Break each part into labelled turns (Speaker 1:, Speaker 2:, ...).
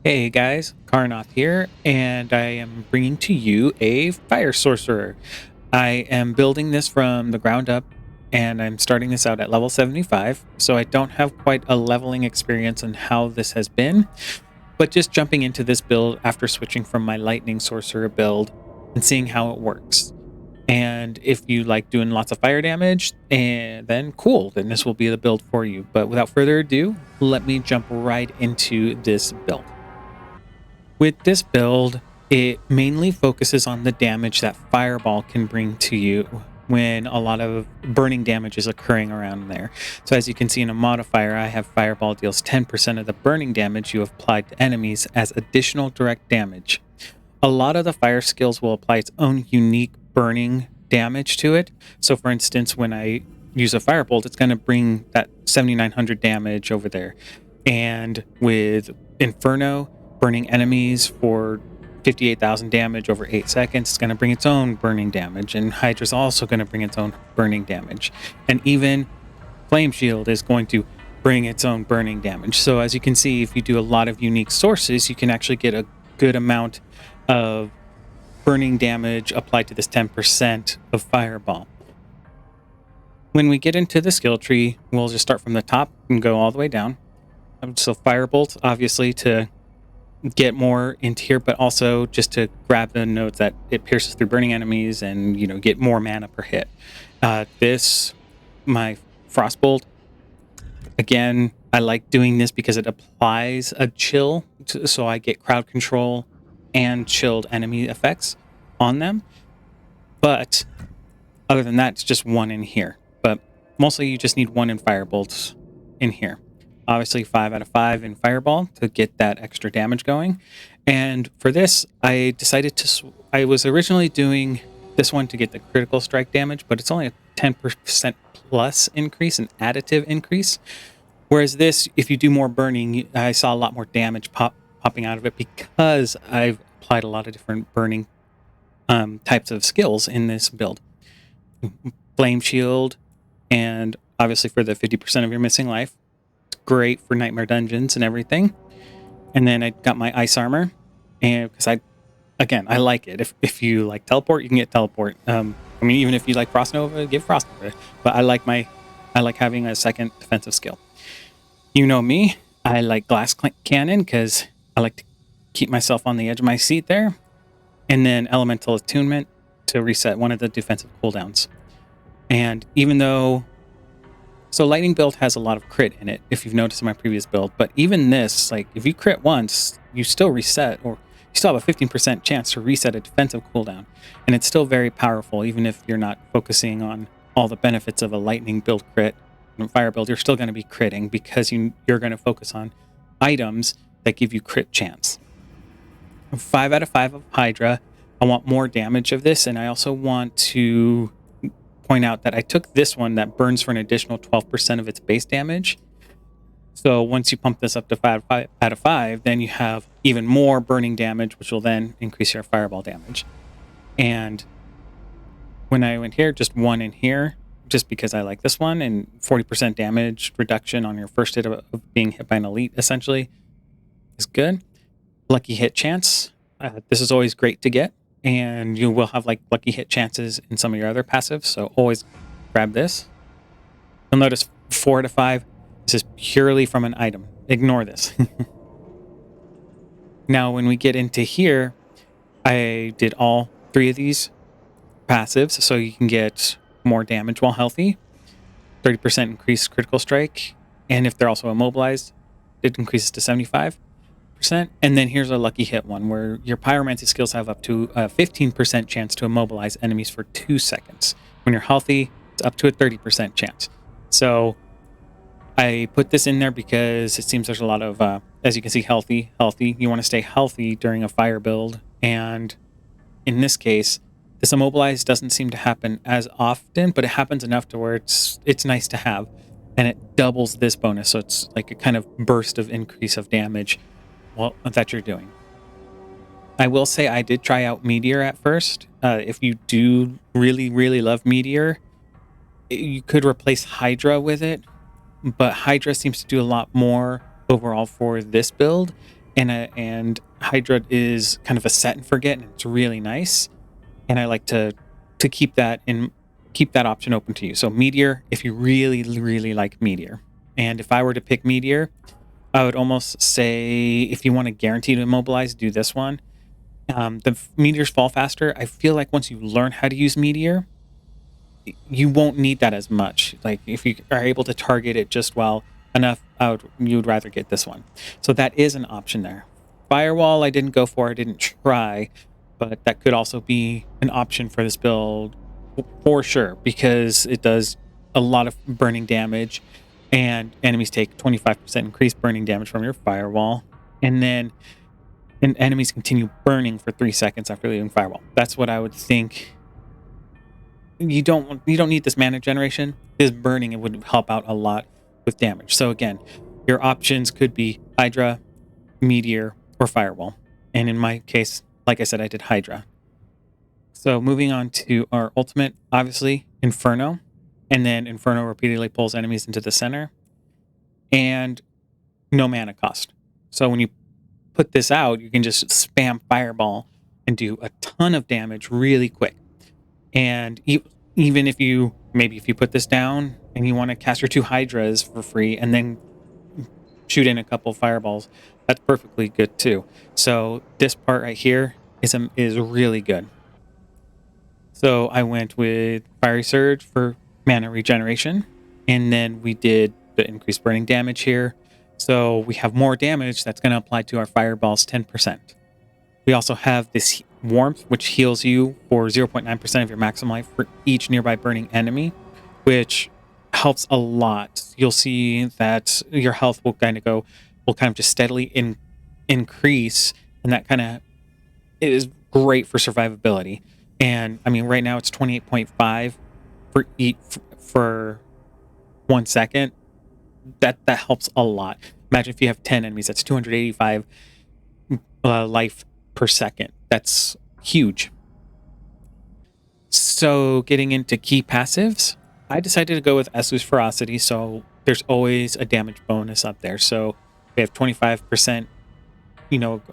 Speaker 1: Hey guys, Karnoth here, and I am bringing to you a Fire Sorcerer. I am building this from the ground up, and I'm starting this out at level 75, so I don't have quite a leveling experience on how this has been, but just jumping into this build after switching from my Lightning Sorcerer build and seeing how it works. And if you like doing lots of fire damage, and then cool, then this will be the build for you. But without further ado, let me jump right into this build. With this build, it mainly focuses on the damage that Fireball can bring to you when a lot of burning damage is occurring around there. So as you can see in a modifier, I have Fireball deals 10% of the burning damage you have applied to enemies as additional direct damage. A lot of the fire skills will apply its own unique burning damage to it. So for instance, when I use a Firebolt, it's going to bring that 7,900 damage over there. And with Inferno, burning enemies for 58,000 damage over 8 seconds, it's going to bring its own burning damage. And Hydra's also going to bring its own burning damage. And even Flame Shield is going to bring its own burning damage. So as you can see, if you do a lot of unique sources, you can actually get a good amount of burning damage applied to this 10% of Fireball. When we get into the skill tree, we'll just start from the top and go all the way down. So Firebolt, obviously, to get more into here, but also just to grab the notes that it pierces through burning enemies and, get more mana per hit. My Frostbolt, again, I like doing this because it applies a chill, so I get crowd control and chilled enemy effects on them. But other than that, it's just one in here. But mostly you just need one in Firebolts in here. Obviously 5 out of 5 in Fireball to get that extra damage going. And for this, I decided I was originally doing this one to get the critical strike damage, but it's only a 10% plus increase, an additive increase. Whereas this, if you do more burning, I saw a lot more damage popping out of it because I've applied a lot of different burning types of skills in this build. Flame Shield, and obviously for the 50% of your missing life. It's great for Nightmare Dungeons and everything. And then I got my Ice Armor, and because I like it. If you like Teleport, you can get Teleport. Even if you like Frost Nova, give Frost Nova. But I like having a second defensive skill. You know me, I like Glass Cannon because I like to keep myself on the edge of my seat there. And then Elemental Attunement to reset one of the defensive cooldowns. And even though... So Lightning build has a lot of crit in it, if you've noticed in my previous build. But even this, like, if you crit once, you still reset, or you still have a 15% chance to reset a defensive cooldown. And it's still very powerful, even if you're not focusing on all the benefits of a Lightning build crit. And Fire build, you're still going to be critting because you're going to focus on items that give you crit chance. 5 out of 5 of Hydra. I want more damage of this, and I also want to point out that I took this one that burns for an additional 12% of its base damage. So once you pump this up to 5 out of 5, then you have even more burning damage, which will then increase your fireball damage. And when I went here, just one in here, just because I like this one, and 40% damage reduction on your first hit of being hit by an elite, essentially, is good. Lucky hit chance. This is always great to get. And you will have like lucky hit chances in some of your other passives, so always grab this. You'll notice 4 out of 5. This is purely from an item. Ignore this. Now, when we get into here, I did all 3 of these passives, so you can get more damage while healthy, 30% increased critical strike, and if they're also immobilized, it increases to 75%. And then here's a lucky hit one where your pyromancy skills have up to a 15% chance to immobilize enemies for 2 seconds. When you're healthy, it's up to a 30% chance. So I put this in there because it seems there's a lot of, as you can see, healthy. You want to stay healthy during a fire build. And in this case, this immobilize doesn't seem to happen as often, but it happens enough to where it's nice to have. And it doubles this bonus, so it's like a kind of burst of increase of damage that you're doing. I will say I did try out Meteor at first. If you do really, really love Meteor, you could replace Hydra with it, but Hydra seems to do a lot more overall for this build, and Hydra is kind of a set and forget, and it's really nice. And I like to keep that option open to you. So Meteor, if you really like Meteor, and if I were to pick Meteor, I would almost say if you want to guarantee to immobilize, do this one. The meteors fall faster. I feel like once you learn how to use Meteor, you won't need that as much. Like if you are able to target it just well enough, you would rather get this one. So that is an option there. Firewall, I didn't go for. I didn't try, but that could also be an option for this build for sure, because it does a lot of burning damage, and enemies take 25% increased burning damage from your firewall, and then enemies continue burning for 3 seconds after leaving firewall. That's what I would think. You don't need this mana generation. This burning, it would help out a lot with damage. So again, your options could be Hydra, Meteor, or Firewall. And in my case, like I said, I did Hydra. So moving on to our ultimate, obviously Inferno, and then Inferno repeatedly pulls enemies into the center, and no mana cost. So when you put this out, you can just spam Fireball and do a ton of damage really quick. And even if you put this down and you want to cast your 2 Hydras for free and then shoot in a couple fireballs, that's perfectly good too. So this part right here is really good. So I went with Fiery Surge for mana regeneration, and then we did the increased burning damage here. So we have more damage that's going to apply to our fireballs 10%. We also have this Warmth, which heals you for 0.9% of your maximum life for each nearby burning enemy, which helps a lot. You'll see that your health will kind of just steadily increase, and that kind of is great for survivability. And I mean, right now it's 28.5 for 1 second. That helps a lot. Imagine if you have 10 enemies, that's 285 life per second. That's huge. So getting into key passives, I decided to go with Esu's Ferocity, so there's always a damage bonus up there. So we have 25%,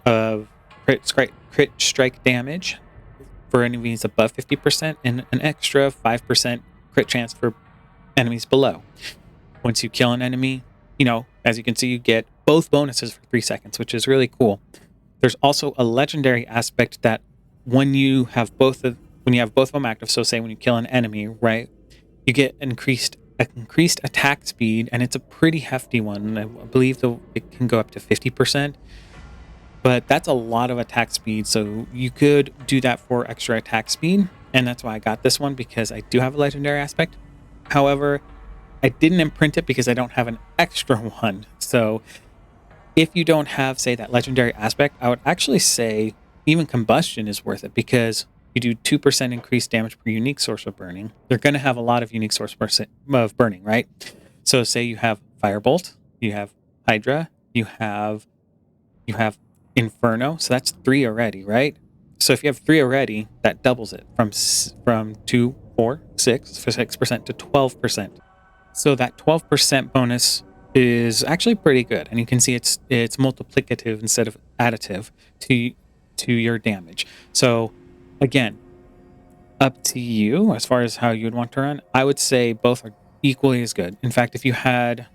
Speaker 1: of crit strike damage for enemies above 50%, and an extra 5% crit chance for enemies below. Once you kill an enemy, as you can see, you get both bonuses for 3 seconds, which is really cool. There's also a legendary aspect that when you have both of them active, so say when you kill an enemy, right, you get increased attack speed, and it's a pretty hefty one. I believe it can go up to 50%, but that's a lot of attack speed. So you could do that for extra attack speed, and that's why I got this one, because I do have a legendary aspect. However, I didn't imprint it because I don't have an extra one. So if you don't have, say, that legendary aspect, I would actually say even Combustion is worth it, because you do 2% increased damage per unique source of burning. They're going to have a lot of unique source of burning, right? So say you have Firebolt, you have Hydra, you have Inferno, so that's 3 already, right? So if you have 3 already, that doubles it from 2, 4, 6 for 6% to 12%. So that 12% bonus is actually pretty good, and you can see it's multiplicative instead of additive to your damage. So again, up to you as far as how you would want to run. I would say both are equally as good. In fact, if you had,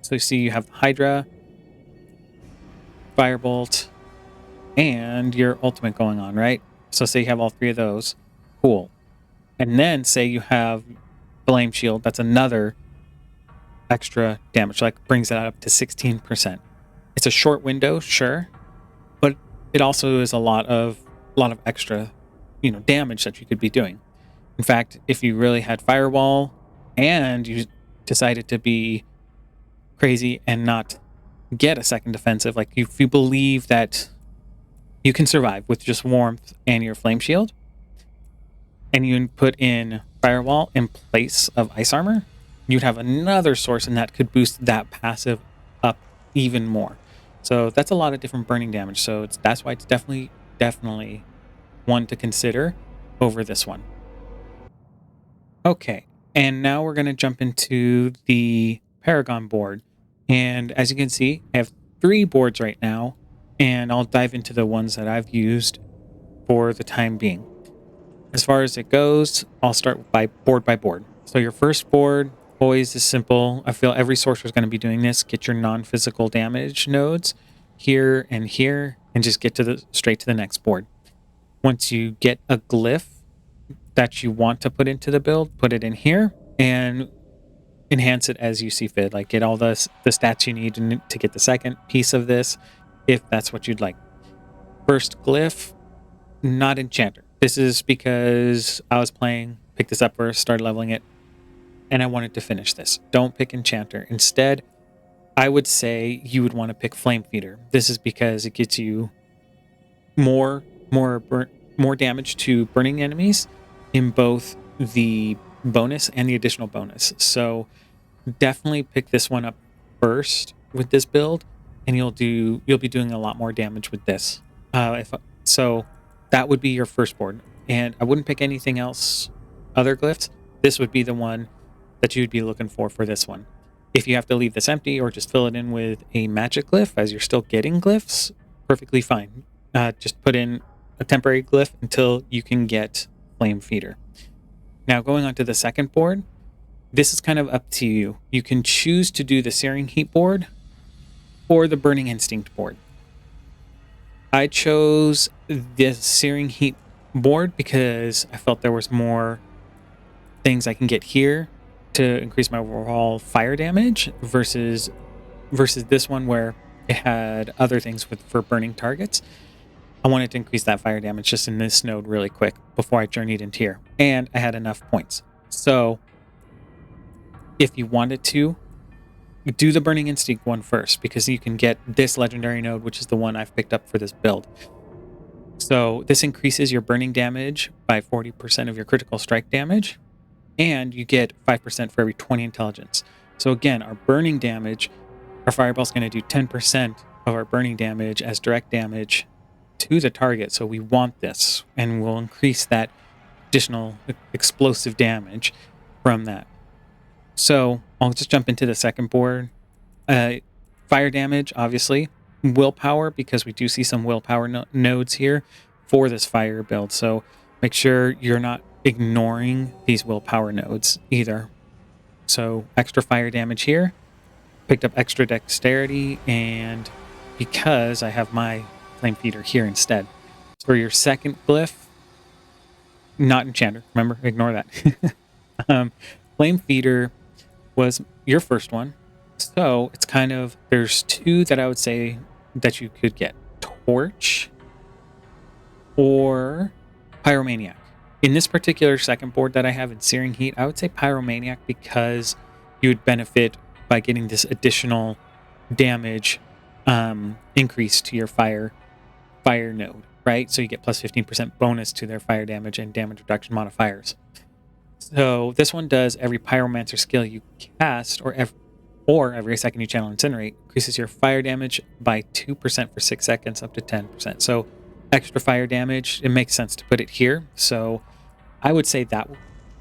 Speaker 1: so you see you have Hydra, Firebolt, and your ultimate going on, right? So say you have all 3 of those, cool. And then say you have Flame Shield, that's another extra damage, like brings that up to 16%. It's a short window, sure, but it also is a lot of extra, damage that you could be doing. In fact, if you really had Firewall and you decided to be crazy and not get a second defensive, like if you believe that you can survive with just Warmth and your Flame Shield, and you put in Firewall in place of Ice Armor, you'd have another source, and that could boost that passive up even more. So that's a lot of different burning damage. So that's why it's definitely one to consider over this one. Okay, and now we're going to jump into the Paragon board. And as you can see, I have 3 boards right now. and I'll dive into the ones that I've used for the time being. As far as it goes, I'll start by board. So your first board always is simple. I feel every sorcerer is going to be doing this. Get your non-physical damage nodes here, and just get to the straight to the next board. Once you get a glyph that you want to put into the build, put it in here and enhance it as you see fit. Like get all the stats you need to get the second piece of this, if that's what you'd like. First glyph, not enchanter. This is because I was playing, picked this up first, started leveling it, and I wanted to finish this. Don't pick enchanter. Instead, I would say you would want to pick flame feeder. This is because it gets you more damage to burning enemies in both the bonus and the additional bonus. So definitely pick this one up first with this build, and you'll be doing a lot more damage with this. So that would be your first board, and I wouldn't pick anything else, other glyphs. This would be the one that you'd be looking for this one. If you have to leave this empty or just fill it in with a magic glyph as you're still getting glyphs, perfectly fine. Just put in a temporary glyph until you can get flame feeder. Now going on to the second board, this is kind of up to you. You can choose to do the Searing Heat board or the Burning Instinct board. I chose the Searing Heat board because I felt there was more things I can get here to increase my overall fire damage versus this one where it had other things for burning targets. I wanted to increase that fire damage just in this node really quick before I journeyed into here, and I had enough points. So if you wanted to, do the Burning Instinct one first, because you can get this legendary node, which is the one I've picked up for this build. So this increases your burning damage by 40% of your critical strike damage, and you get 5% for every 20 intelligence. So again, our burning damage, our fireball's going to do 10% of our burning damage as direct damage to the target. So we want this, and we'll increase that additional explosive damage from that. So I'll just jump into the second board. Fire damage, obviously. Willpower, because we do see some willpower nodes here for this fire build. So make sure you're not ignoring these willpower nodes either. So extra fire damage here. Picked up extra dexterity, and because I have my flame feeder here instead. So for your second glyph, not enchanter. Remember, ignore that. Flame feeder was your first one. So it's kind of, there's two that I would say that you could get. Torch or Pyromaniac. In this particular second board that I have in Searing Heat, I would say Pyromaniac because you would benefit by getting this additional damage increase to your fire node, right? So you get plus 15% bonus to their fire damage and damage reduction modifiers. So this one does every pyromancer skill you cast or every second you channel incinerate increases your fire damage by 2% for 6 seconds up to 10%. So extra fire damage, it makes sense to put it here. So I would say that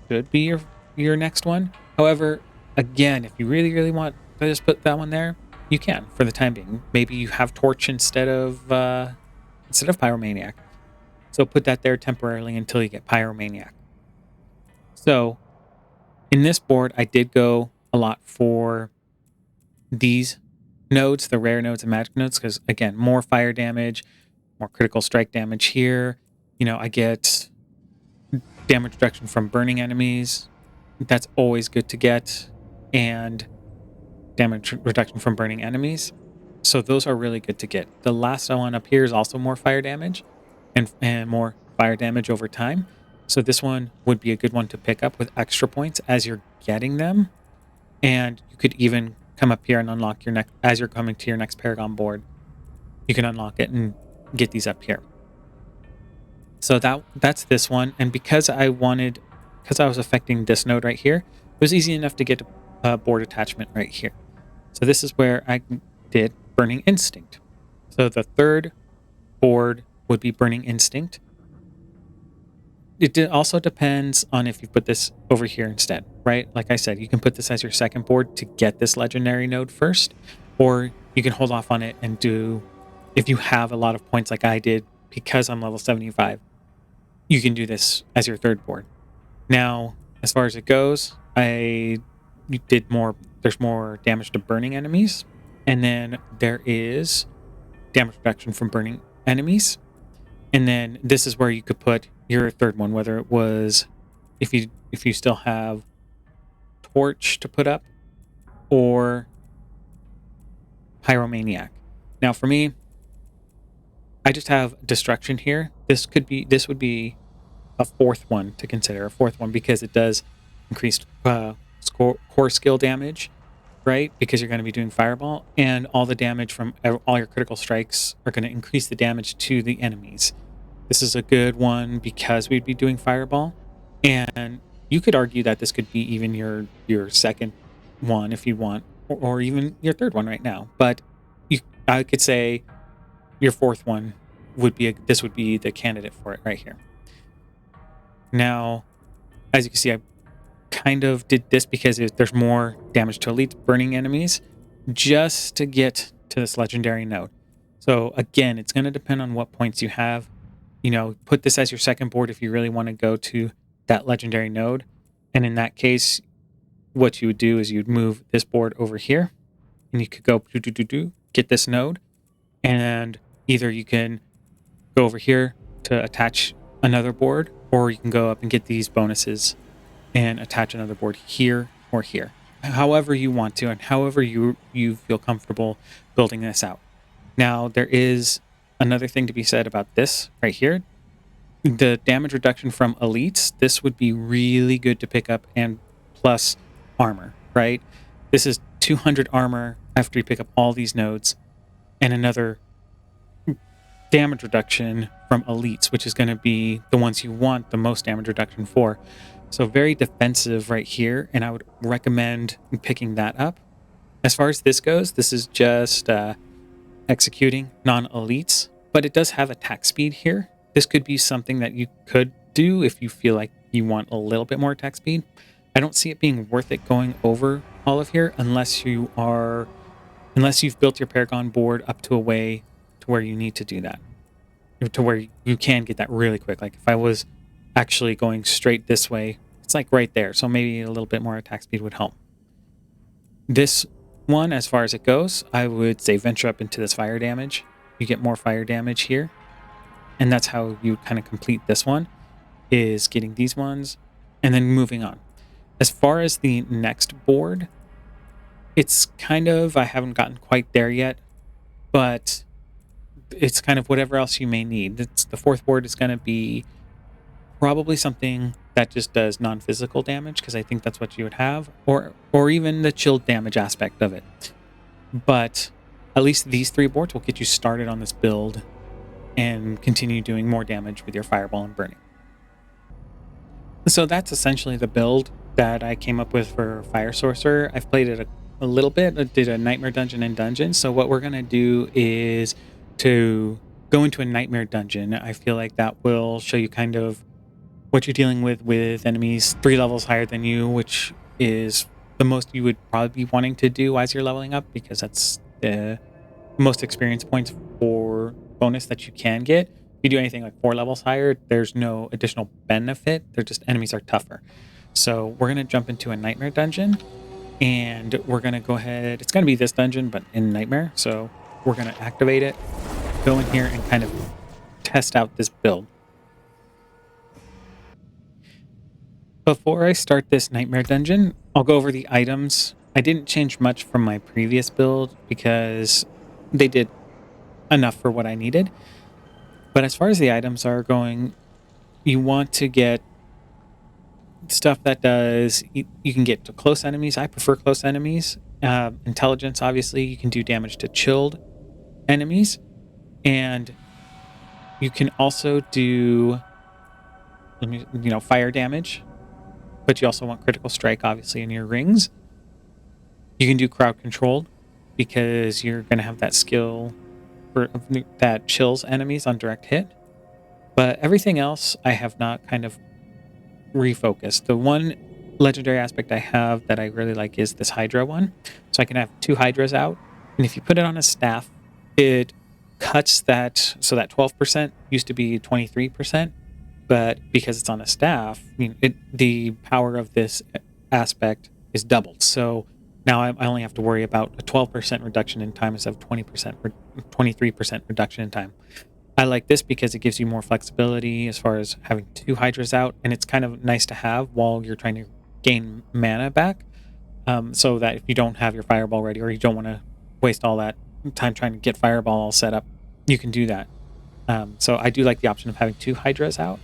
Speaker 1: should be your next one. However, again, if you really, really want to just put that one there, you can for the time being. Maybe you have Torch instead of Pyromaniac. So put that there temporarily until you get Pyromaniac. So in this board, I did go a lot for these nodes, the rare nodes and magic nodes, because again, more fire damage, more critical strike damage here. You know, I get damage reduction from burning enemies. That's always good to get. And damage reduction from burning enemies. So those are really good to get. The last one up here is also more fire damage and more fire damage over time. So this one would be a good one to pick up with extra points as you're getting them. And you could even come up here and unlock your next, as you're coming to your next Paragon board, you can unlock it and get these up here. So that's this one. And because I was affecting this node right here, it was easy enough to get a board attachment right here. So this is where I did Burning Instinct. So the third board would be Burning Instinct. It also depends on if you put this over here instead, right? Like I said, you can put this as your second board to get this legendary node first, or you can hold off on it and do if you have a lot of points like I did, because I'm level 75, you can do this as your third board. Now, as far as it goes, you did more. There's more damage to burning enemies, and then there is damage reduction from burning enemies. And then this is where you could put your third one, whether it was if you still have torch to put up or pyromaniac. Now for me, I just have destruction here. This would be a fourth one to consider, a fourth one, because it does increase core skill damage, right? Because you're going to be doing fireball, and all the damage from all your critical strikes are going to increase the damage to the enemies. This is a good one because we'd be doing fireball, and you could argue that this could be even your second one if you want, or even your third one right now. But I could say your fourth one this would be the candidate for it right here. Now, as you can see, I kind of did this because there's more damage to elite burning enemies just to get to this legendary node. So again, it's going to depend on what points you have. Put this as your second board if you really want to go to that legendary node. And in that case, what you would do is you'd move this board over here, and you could go get this node, and either you can go over here to attach another board, or you can go up and get these bonuses and attach another board here or here, however you want to, and however you feel comfortable building this out. Now, there is another thing to be said about this right here. The damage reduction from elites, this would be really good to pick up, and plus armor, right? This is 200 armor after you pick up all these nodes, and another damage reduction from elites, which is going to be the ones you want the most damage reduction for. So very defensive right here, and I would recommend picking that up. As far as this goes, this is just executing non-elites, but it does have attack speed here. This could be something that you could do if you feel like you want a little bit more attack speed. I don't see it being worth it going over all of here unless you've built your Paragon board up to a way to where you need to do that, to where you can get that really quick. Like if I was actually going straight this way, it's like right there, so maybe a little bit more attack speed would help. This one, as far as it goes, I would say venture up into this fire damage. You get more fire damage here, and that's how you kind of complete this one, is getting these ones and then moving on. As far as the next board, it's kind of, I haven't gotten quite there yet, but it's kind of whatever else you may need. The fourth board is going to be probably something that just does non-physical damage, because I think that's what you would have, or even the chilled damage aspect of it. But at least these three boards will get you started on this build and continue doing more damage with your fireball and burning. So that's essentially the build that I came up with for Fire Sorcerer. I've played it a little bit. I did a Nightmare Dungeon and Dungeon. So what we're going to do is to go into a Nightmare Dungeon. I feel like that will show you kind of what you're dealing with enemies 3 levels higher than you, which is the most you would probably be wanting to do as you're leveling up, because that's the most experience points for bonus that you can get. If you do anything like 4 levels higher, there's no additional benefit. They're just, enemies are tougher. So we're going to jump into a Nightmare Dungeon, and we're going to go ahead. It's going to be this dungeon, but in Nightmare. So we're going to activate it, go in here, and kind of test out this build. Before I start this Nightmare Dungeon, I'll go over the items. I didn't change much from my previous build because they did enough for what I needed. But as far as the items are going, you want to get stuff that does, you can get to close enemies. I prefer close enemies. Intelligence, obviously, you can do damage to chilled enemies. And you can also do, fire damage. But you also want critical strike, obviously, in your rings. You can do crowd control because you're going to have that skill that chills enemies on direct hit. But everything else I have not kind of refocused. The one legendary aspect I have that I really like is this Hydra one. So I can have 2 Hydras out, and if you put it on a staff, it cuts that, so that 12% used to be 23%, but because it's on a staff, I mean, the power of this aspect is doubled. So now I only have to worry about a 12% reduction in time instead of 23% reduction in time. I like this because it gives you more flexibility as far as having 2 Hydras out, and it's kind of nice to have while you're trying to gain mana back. So that if you don't have your Fireball ready, or you don't want to waste all that time trying to get Fireball all set up, you can do that. So I do like the option of having 2 Hydras out.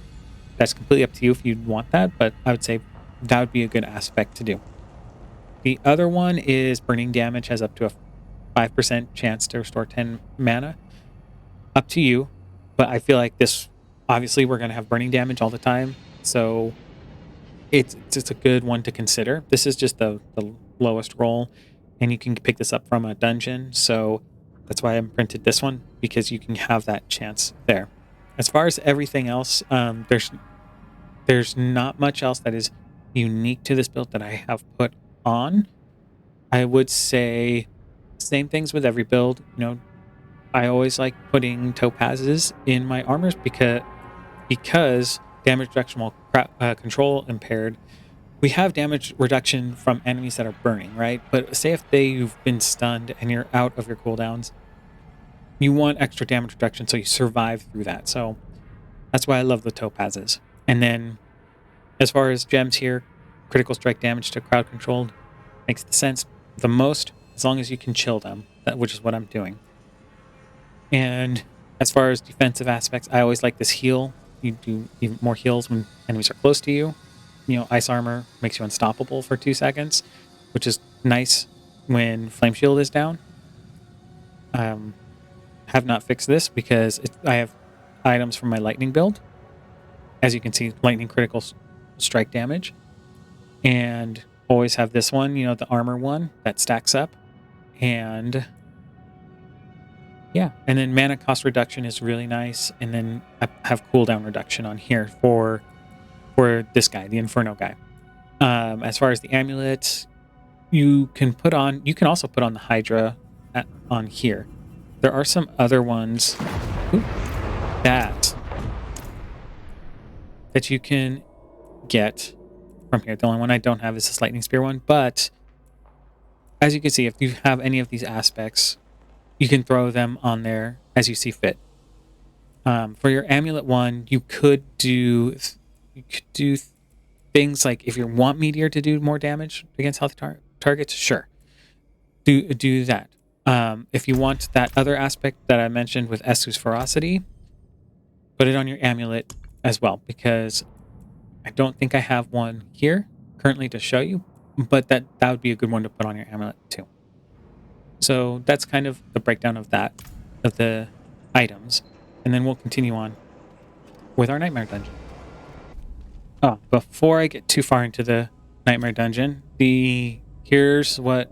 Speaker 1: That's completely up to you if you want that, but I would say that would be a good aspect to do. The other one is burning damage, has up to a 5% chance to restore 10 mana. Up to you, but I feel like this, obviously we're going to have burning damage all the time, so it's a good one to consider. This is just the lowest roll, and you can pick this up from a dungeon, so that's why I printed this one, because you can have that chance there. As far as everything else, there's not much else that is unique to this build that I have put on. I would say same things with every build. I always like putting topazes in my armors because damage reduction while control impaired. We have damage reduction from enemies that are burning, right? But say if you've been stunned and you're out of your cooldowns, you want extra damage reduction so you survive through that. So that's why I love the topazes. And then as far as gems here, critical strike damage to crowd controlled makes the sense the most, as long as you can chill them, which is what I'm doing. And as far as defensive aspects, I always like this heal. You do even more heals when enemies are close to you. Ice armor makes you unstoppable for 2 seconds, which is nice when flame shield is down. Have not fixed this because I have items from my lightning build. As you can see, lightning critical strike damage. And always have this one, the armor one that stacks up. And yeah, and then mana cost reduction is really nice. And then I have cooldown reduction on here for this guy, the Inferno guy. As far as the amulet, you can also put on the Hydra on here. There are some other ones that you can get from here. The only one I don't have is this Lightning Spear one, but as you can see, if you have any of these aspects, you can throw them on there as you see fit. For your amulet one, you could do things like, if you want Meteor to do more damage against healthy targets, sure, do that. If you want that other aspect that I mentioned with Esu's Ferocity, put it on your amulet as well, because I don't think I have one here currently to show you, but that would be a good one to put on your amulet too. So that's kind of the breakdown of the items, and then we'll continue on with our Nightmare Dungeon. Oh, before I get too far into the Nightmare Dungeon, here's what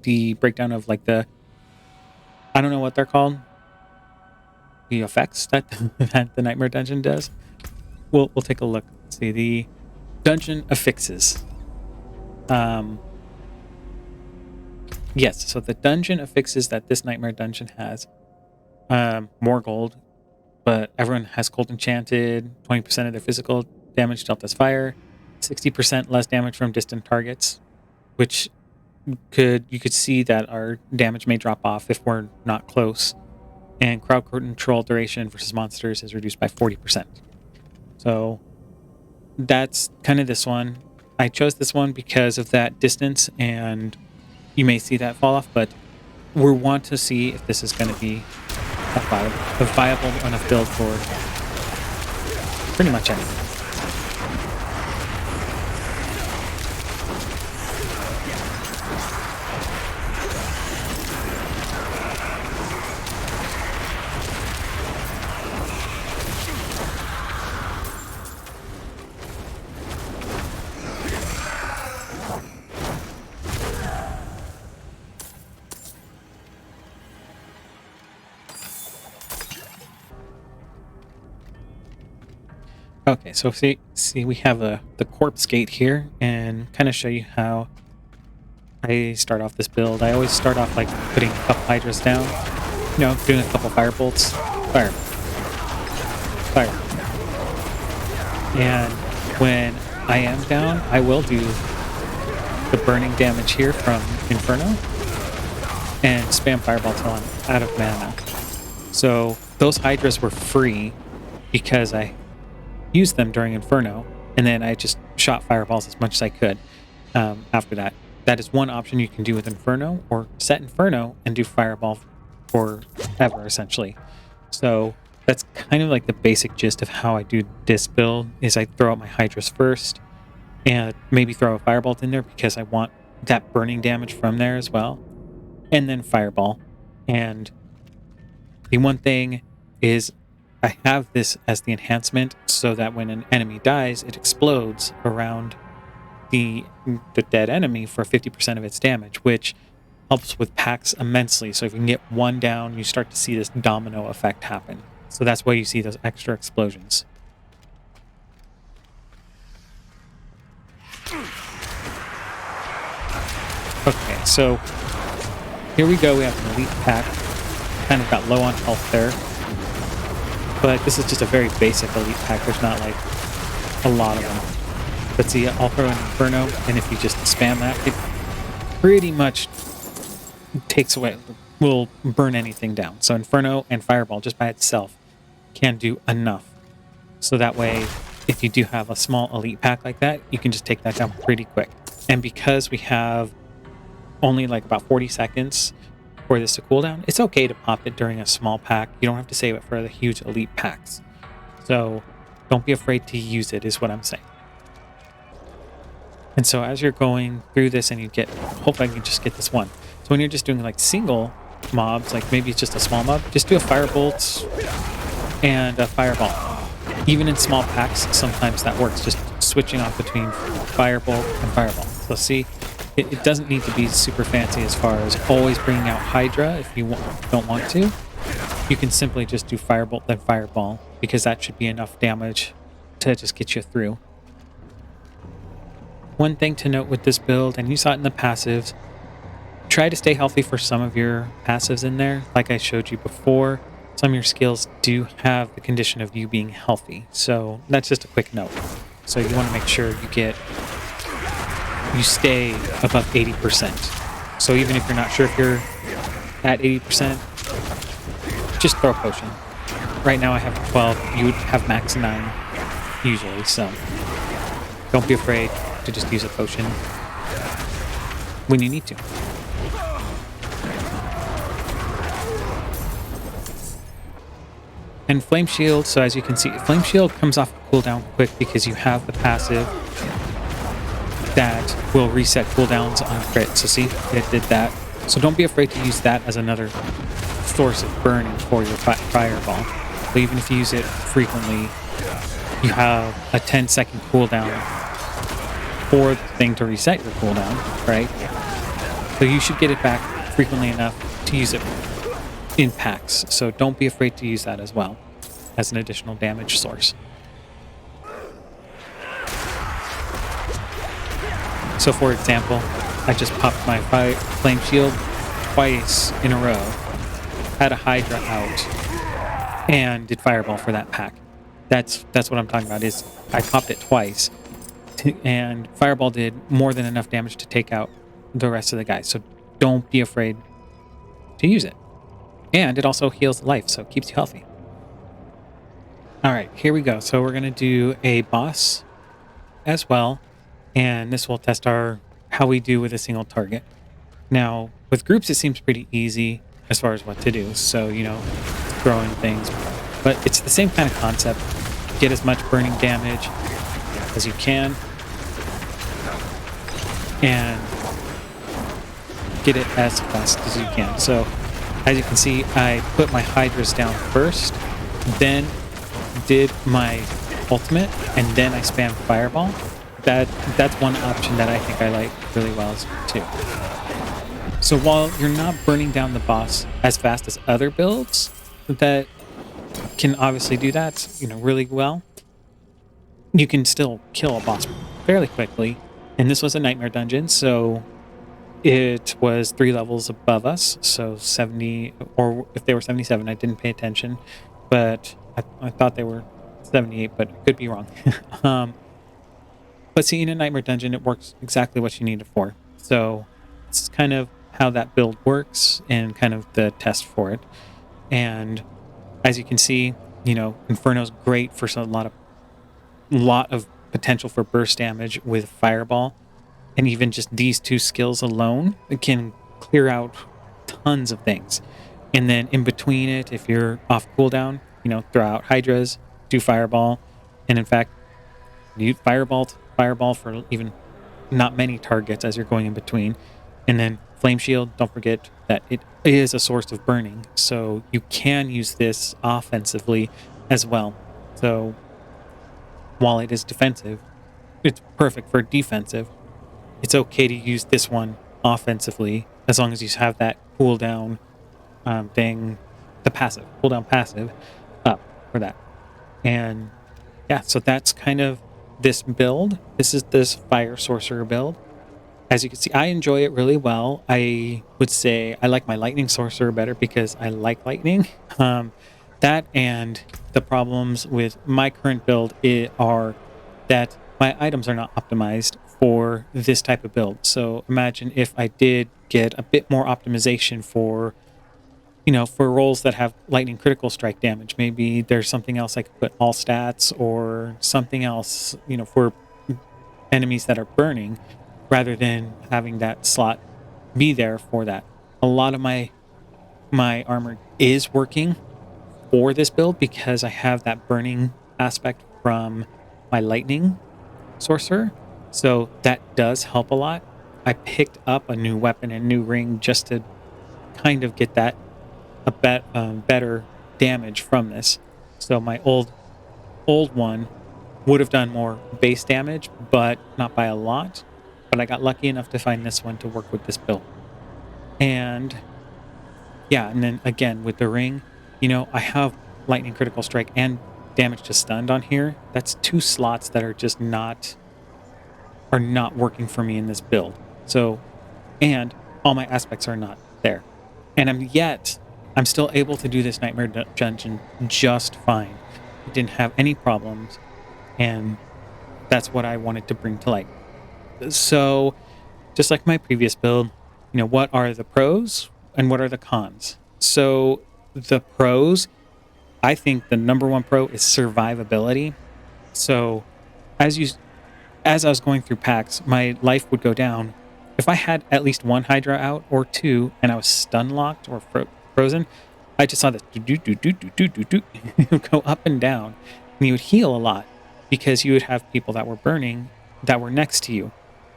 Speaker 1: the breakdown of I don't know what they're called, the effects that that the Nightmare Dungeon does. We'll take a look. Let's see, the dungeon affixes. Yes, so the dungeon affixes that this Nightmare Dungeon has more gold, but everyone has cold enchanted, 20% of their physical damage dealt as fire, 60% less damage from distant targets, which you could see that our damage may drop off if we're not close, and crowd control duration versus monsters is reduced by 40%. So that's kind of this one. I chose this one because of that distance, and you may see that fall off, but we want to see if this is going to be a viable enough build for pretty much anything. Okay, so see we have the corpse gate here, and kind of show you how I start off this build. I always start off putting a couple Hydras down, doing a couple fire bolts, fire, fire. And when I am down, I will do the burning damage here from Inferno and spam fireball till I'm out of mana. So those Hydras were free because I used them during Inferno, and then I just shot fireballs as much as I could after that. That is one option you can do with Inferno, or set Inferno and do fireball forever, essentially. So that's kind of like the basic gist of how I do this build, is I throw out my Hydras first, and maybe throw a firebolt in there because I want that burning damage from there as well, and then fireball. And the one thing is I have this as the enhancement so that when an enemy dies, it explodes around the dead enemy for 50% of its damage, which helps with packs immensely. So if you can get one down, you start to see this domino effect happen. So that's why you see those extra explosions. Okay, so here we go. We have an elite pack. Kind of got low on health there. But this is just a very basic elite pack. There's not like a lot of them. But see, I'll throw in Inferno, and if you just spam that, it pretty much takes away, will burn anything down. So Inferno and Fireball just by itself can do enough. So that way, if you do have a small elite pack like that, you can just take that down pretty quick. And because we have only like about 40 seconds for this to cool down, it's okay to pop it during a small pack. You don't have to save it for the huge elite packs. So don't be afraid to use it, is what I'm saying. And so as you're going through this and you get, hope I can just get this one. So when you're just doing like single mobs, like maybe it's just a small mob, just do a firebolt and a fireball. Even in small packs, sometimes that works, just switching off between firebolt and fireball. So see, it doesn't need to be super fancy as far as always bringing out Hydra if you don't want to. You can simply just do firebolt then fireball, because that should be enough damage to just get you through. One thing to note with this build, and you saw it in the passives, try to stay healthy for some of your passives in there. Like I showed you before, some of your skills do have the condition of you being healthy. So that's just a quick note. So you want to make sure you stay above 80%. So even if you're not sure if you're at 80%, just throw a potion. Right now I have 12. You would have max 9 usually, so don't be afraid to just use a potion when you need to. And Flame Shield, so as you can see, Flame Shield comes off cooldown quick because you have the passive that will reset cooldowns on crit. So see, it did that. So don't be afraid to use that as another source of burning for your fireball. But even if you use it frequently, you have a 10-second cooldown for the thing to reset your cooldown, right? So you should get it back frequently enough to use it in packs. So don't be afraid to use that as well as an additional damage source. So for example, I just popped my Flame Shield twice in a row, had a Hydra out, and did Fireball for that pack. That's what I'm talking about, is I popped it twice, and Fireball did more than enough damage to take out the rest of the guys. So don't be afraid to use it. And it also heals life, so it keeps you healthy. Alright, here we go. So we're going to do a boss as well. And this will test how we do with a single target. Now, with groups, it seems pretty easy as far as what to do. So, throwing things. But it's the same kind of concept. Get as much burning damage as you can. And get it as fast as you can. So, as you can see, I put my Hydras down first, then did my ultimate, and then I spammed Fireball. That's one option that I think I like really well too. So while you're not burning down the boss as fast as other builds that can obviously do that, really well, you can still kill a boss fairly quickly. And this was a nightmare dungeon, so it was 3 levels above us, so 70, or if they were 77, I didn't pay attention, but I thought they were 78, but I could be wrong. um, but see, in a Nightmare Dungeon, it works exactly what you need it for. So it's kind of how that build works and kind of the test for it. And as you can see, Inferno's great for a lot of potential for burst damage with Fireball. And even just these two skills alone can clear out tons of things. And then in between it, if you're off cooldown, throw out Hydras, do Fireball. And in fact, you Fireball for even not many targets as you're going in between. And then Flame Shield, don't forget that it is a source of burning. So you can use this offensively as well. So while it is defensive, it's perfect for defensive. It's okay to use this one offensively as long as you have that cooldown thing, the cooldown passive up for that. And yeah, so that's kind of this build. This is this Fire Sorcerer build. As you can see, I enjoy it really well. I would say I like my Lightning Sorcerer better because I like lightning. That and the problems with my current build are that my items are not optimized for this type of build. So imagine if I did get a bit more optimization for, for rolls that have lightning critical strike damage. Maybe there's something else I could put all stats or something else, for enemies that are burning rather than having that slot be there for that. A lot of my armor is working for this build because I have that burning aspect from my lightning sorcerer. So that does help a lot. I picked up a new weapon and new ring just to kind of get that better damage from this. So my old one would have done more base damage, but not by a lot. But I got lucky enough to find this one to work with this build. And yeah, and then again with the ring, I have lightning critical strike and damage to stunned on here. That's 2 slots that are just not working for me in this build. So, and all my aspects are not there. And I'm still able to do this Nightmare Dungeon just fine. I didn't have any problems, and that's what I wanted to bring to light. So, just like my previous build, what are the pros and what are the cons? So, the pros, I think the number one pro is survivability. So, as I was going through packs, my life would go down. If I had at least 1 Hydra out or 2 and I was stun locked or frozen, I just saw this it would go up and down, and you would heal a lot because you would have people that were burning that were next to you.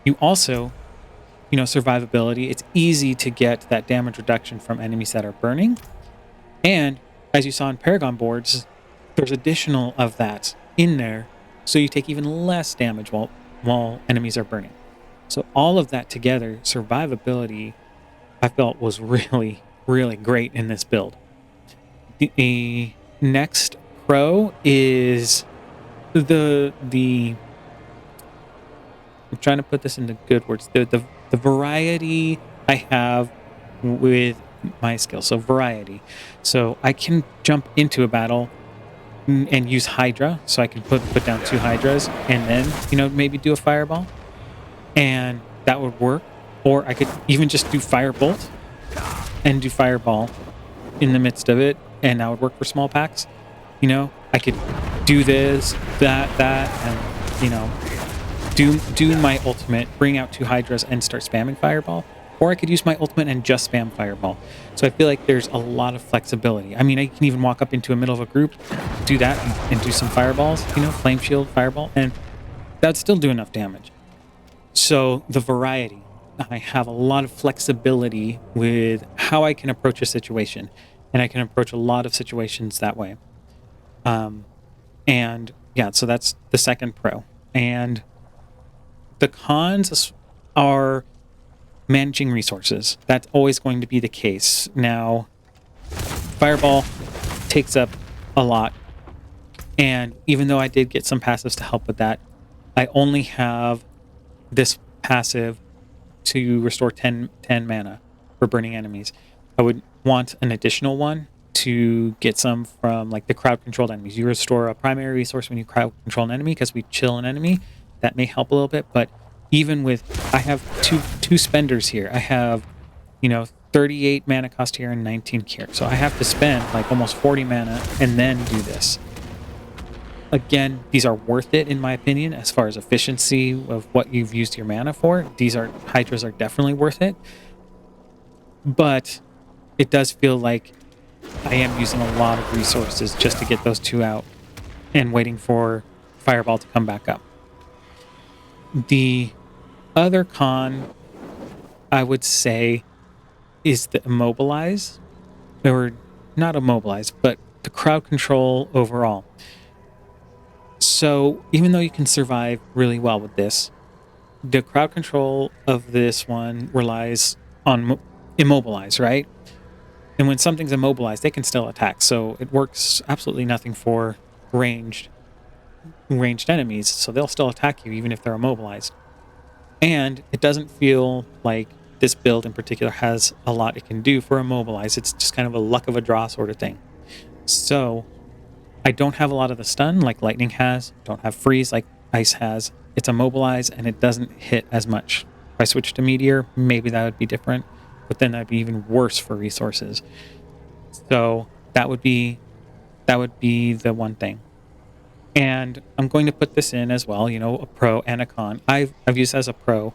Speaker 1: You also, survivability, it's easy to get that damage reduction from enemies that are burning. And as you saw in Paragon boards, there's additional of that in there. So you take even less damage while enemies are burning. So all of that together, survivability, I felt was really, really great in this build. The next pro is the I'm trying to put this into good words. The variety I have with my skill. So variety. So I can jump into a battle and use Hydra. So I can put down 2 Hydras and then, maybe do a Fireball. And that would work. Or I could even just do Firebolt and do Fireball in the midst of it. And that would work for small packs. I could do this, that, and, do my ultimate, bring out 2 Hydras and start spamming Fireball. Or I could use my ultimate and just spam Fireball. So I feel like there's a lot of flexibility. I mean, I can even walk up into the middle of a group, do that, and do some Fireballs, Flame Shield, Fireball, and that'd still do enough damage. So the variety. I have a lot of flexibility with how I can approach a situation. And I can approach a lot of situations that way. And yeah, so that's the second pro. And the cons are managing resources. That's always going to be the case. Now, Fireball takes up a lot. And even though I did get some passives to help with that, I only have this passive to restore 10 mana for burning enemies. I would want an additional one to get some from like the crowd controlled enemies. You restore a primary resource when you crowd control an enemy because we chill an enemy. That may help a little bit, but even with, I have two spenders here. I have, 38 mana cost here and 19 here. So I have to spend like almost 40 mana and then do this. Again, these are worth it in my opinion as far as efficiency of what you've used your mana for. Hydras are definitely worth it. But it does feel like I am using a lot of resources just to get those two out and waiting for Fireball to come back up. The other con, I would say, is the immobilize, or not immobilize, but the crowd control overall. So even though you can survive really well with this, the crowd control of this one relies on immobilize, right? And when something's immobilized, they can still attack. So it works absolutely nothing for ranged enemies. So they'll still attack you even if they're immobilized. And it doesn't feel like this build in particular has a lot it can do for immobilize. It's just kind of a luck of a draw sort of thing. So I don't have a lot of the stun like lightning has. Don't have freeze like ice has. It's immobilize and it doesn't hit as much. If I switch to meteor, maybe that would be different, but then that'd be even worse for resources. So that would be the one thing. And I'm going to put this in as well, a pro and a con. I've used it as a pro.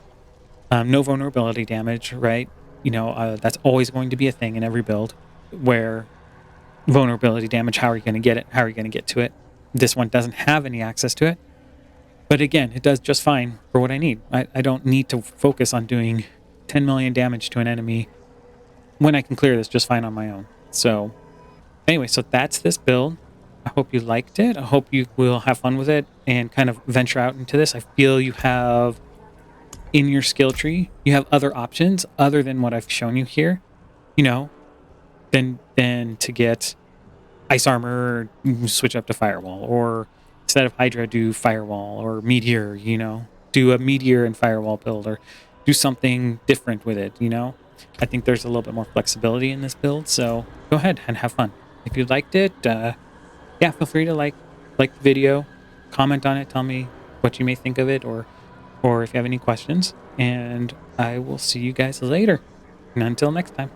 Speaker 1: No vulnerability damage, right? That's always going to be a thing in every build where vulnerability damage, how are you going to get it? How are you going to get to it? This one doesn't have any access to it. But again, it does just fine for what I need. I don't need to focus on doing 10 million damage to an enemy when I can clear this just fine on my own. So anyway, so that's this build. I hope you liked it. I hope you will have fun with it and kind of venture out into this. I feel you have in your skill tree, you have other options other than what I've shown you here, than to get ice armor, switch up to firewall, or instead of Hydra, do firewall, or meteor, do a meteor and firewall build, or do something different with it, I think there's a little bit more flexibility in this build, so go ahead and have fun. If you liked it, feel free to like the video, comment on it, tell me what you may think of it, or if you have any questions, and I will see you guys later. And until next time.